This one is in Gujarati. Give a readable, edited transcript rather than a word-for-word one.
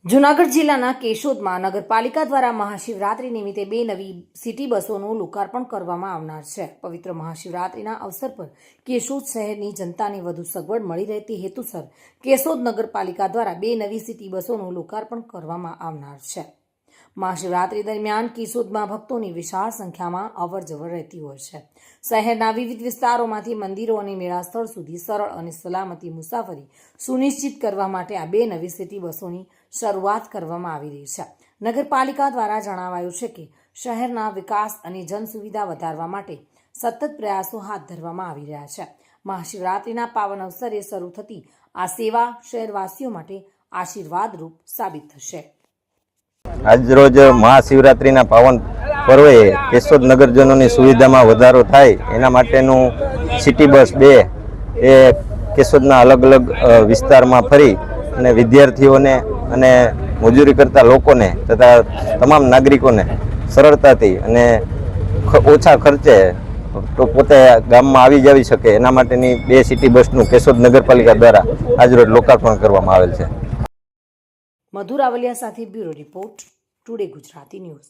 જૂનાગઢ જિલ્લાના કેશોદમાં નગરપાલિકા દ્વારા મહાશિવરાત્રી નિમિત્તે 2 નવી સિટી બસોનું લોકાર્પણ કરવામાં આવનાર છે। પવિત્ર મહાશિવરાત્રીના અવસર પર કેશોદ શહેરની જનતાને વધુ સગવડ મળી રહે તે હેતુસર કેશોદ નગરપાલિકા દ્વારા 2 નવી સિટી બસોનું લોકાર્પણ કરવામાં આવનાર છે। મહાશિવરાત્રી દરમિયાન કેશોદમાં ભક્તોની વિશાળ સંખ્યામાં અવરજવર રહેતી હોય છે। શહેરના વિવિધ વિસ્તારોમાંથી મંદિરો અને મેળા સ્થળ સુધી સરળ અને સલામતી મુસાફરી સુનિશ્ચિત કરવા માટે આ 2 નવી સિટી બસોની શરૂઆત કરવામાં આવી રહી છે। નગરપાલિકા દ્વારા જણાવાયું છે કે શહેરના વિકાસ અને જનસુવિધા વધારવા માટે સતત પ્રયાસો હાથ ધરવામાં આવી રહ્યા છે। મહાશિવરાત્રીના પાવન અવસરે શરૂ થતી આ સેવા શહેરવાસીઓ માટે આશીર્વાદરૂપ સાબિત થશે। આજરોજ મહાશિવરાત્રિના પાવન પર્વે કેશોદ નગરજનોની સુવિધામાં વધારો થાય એના માટેનું સિટી બસ 2 એ કેશોદના અલગ અલગ વિસ્તારમાં ફરી અને વિદ્યાર્થીઓને અને મજૂરી કરતા લોકોને તથા તમામ નાગરિકોને સરળતાથી અને ઓછા ખર્ચે તો પોતે ગામમાં આવી જવી શકે એના માટેની 2 સિટી બસનું કેશોદ નગરપાલિકા દ્વારા આજરોજ લોકાર્પણ કરવામાં આવેલ છે। મધુર રાવલિયા સાથે bureau report, today Gujarati news.